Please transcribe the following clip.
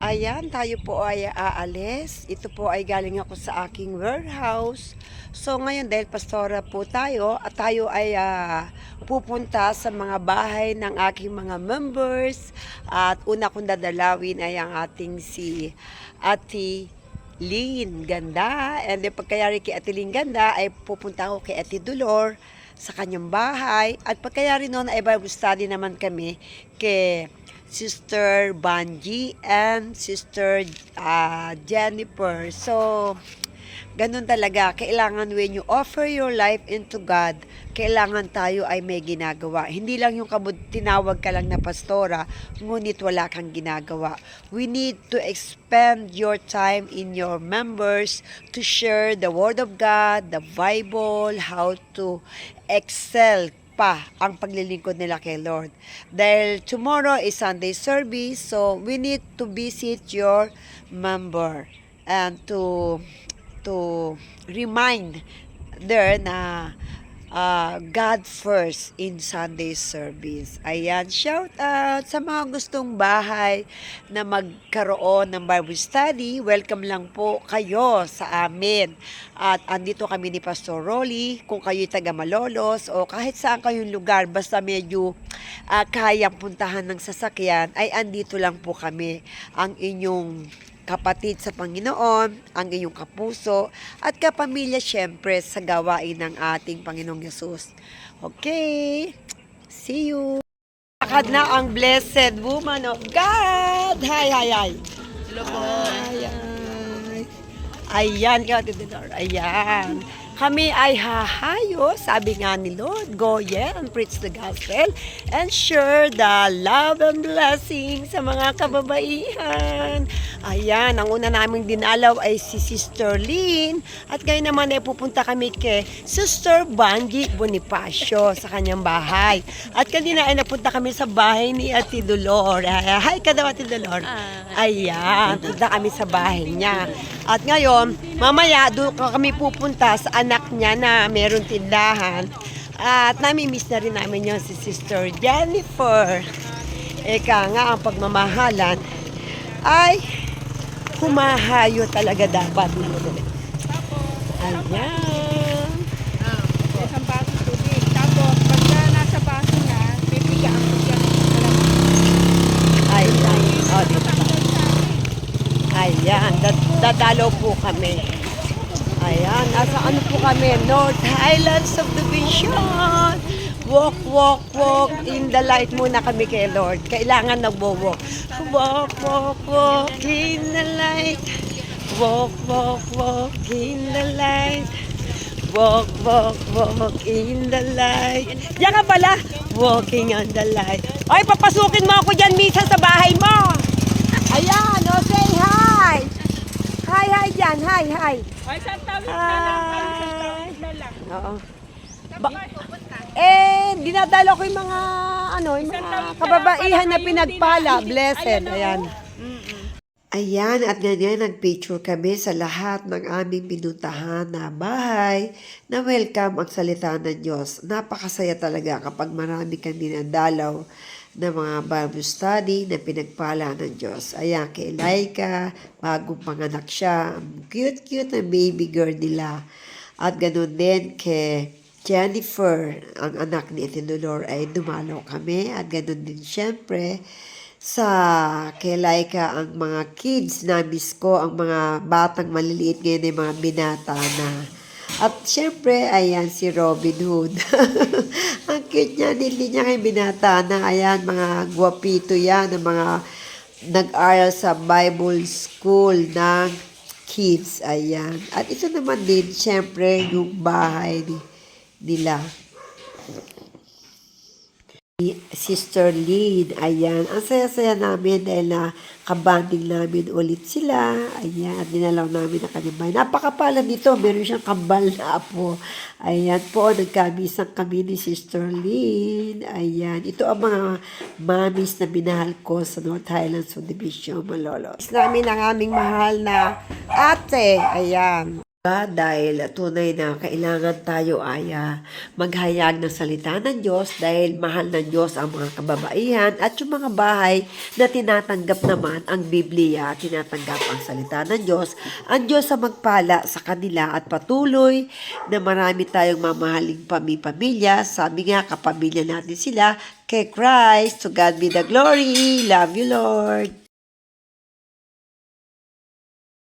Ayan, tayo po ay aalis. Ito po ay galing ako sa aking warehouse. So ngayon dahil pastora po tayo at tayo ay pupunta sa mga bahay ng aking mga members. At una kong dadalawin ay ang ating si Ate Lynn Ganda. And then pagkayari kay Ate Lynn Ganda ay pupunta ako kay Ate Dolor sa kanyang bahay. At pagkayari noon ay Bible study naman kami kay Sister Banji and Sister Jennifer. So, ganun talaga. Kailangan when you offer your life into God, kailangan tayo ay may ginagawa. Hindi lang yung tinawag ka lang na pastora, ngunit wala kang ginagawa. We need to expend your time in your members to share the Word of God, the Bible, how to excel pa ang paglilingkod nila kay Lord. Dahil tomorrow is Sunday service, so we need to visit your member and to remind there na God first in Sunday service. Ayan, shout out sa mga gustong bahay na magkaroon ng Bible study. Welcome lang po kayo sa amin. At andito kami ni Pastor Rolly, kung kayo'y taga Malolos o kahit saan kayong lugar, basta medyo kayang puntahan ng sasakyan, ay andito lang po kami, ang inyong kapatid sa Panginoon, ang iyong kapuso, at kapamilya syempre sa gawain ng ating Panginoong Yesus. Okay, see you! Lakad na ang blessed woman of God! Hi, hi, hi! Hello po! Hi, hi! Ayan, ayan. Kami ay hahayo, sabi nga ni Lord, go ye and preach the gospel and share the love and blessing sa mga kababaihan. Ayan, ang una naming dinalaw ay si Sister Lynn at ngayon naman ay pupunta kami kay Sister Banji Bonifacio sa kanyang bahay. At kanina ay napunta kami sa bahay ni Ate Dolor. Hi ka daw, Ate Dolor. Ayan, punta kami sa bahay niya. At ngayon, mamaya doon kami pupunta sa anak niya na meron tindahan. At nami-miss na rin namin yung si Sister Jennifer. Eka nga, ang pagmamahalan ay humahayo talaga dapat. Ayan. Isang baso tubig. Tapos, pagka nasa baso niya, pipigaan ko siya ng Ayan. O, dito. Ayan. Dadalaw po kami. Ayan. Nasa ano po kami? North Highlands Subdivision. Walk, walk, walk in the light muna kami kay Lord. Kailangan nagwo-walk. Walk, walk, walk in the light. Walk, walk, walk in the light. Walk, walk, walk in the light. Diyan ka pala. Walking on the light. Ay, papasukin mo ako dyan, Misa, sa bahay mo. Ayan, o, say hi. Hi, hi dyan. Hi, hi. Ay, saan tawid na lang? Oo. Dinadala ko yung mga yung mga kababaihan na pinagpala. Blessed. Ayan. Ayan, at ganyan nag-picture kami sa lahat ng aming pinuntahan na bahay na welcome ang salita ng Diyos. Napakasaya talaga kapag marami kang dinadalaw na mga Bible study na pinagpala ng Diyos. Ayan, kay Laika, bagong panganak siya. Cute-cute na baby girl nila. At ganun din kay Jennifer, ang anak ni Ate Dolor, ay dumalaw kami. At ganun din syempre sa kay Laika, ang mga kids na miss ko, ang mga batang maliliit ngayon ay mga binata na. At syempre, ayan si Robin Hood. Ang cute niya, hindi niya kayo binata na. Ayan, mga guwapito yan, ang mga nag-aral sa Bible School ng kids. Ayan. At ito naman din, syempre, yung bahay nila. Sister Lynn, ayan. Ang saya-saya namin dahil na kabanding namin ulit sila. Ayan, dinalaw namin na kanibay. Napakapala nito, meron siyang kambal na apo. Ayan po, nagkabisang kami ni Sister Lynn. Ayan, ito ang mga mamis na binahal ko sa North Highlands Subdivision, Malolos. Namin ang aming mahal na ate. Ayan. Dahil tunay na kailangan tayo ay maghayag ng salita ng Diyos dahil mahal ng Diyos ang mga kababaihan at yung mga bahay na tinatanggap naman ang Biblia, tinatanggap ang salita ng Diyos. Ang Diyos ang magpala sa kanila at patuloy na marami tayong mamahaling pamilya. Sabi nga, kapamilya natin sila kay Christ. To God be the glory. Love you, Lord.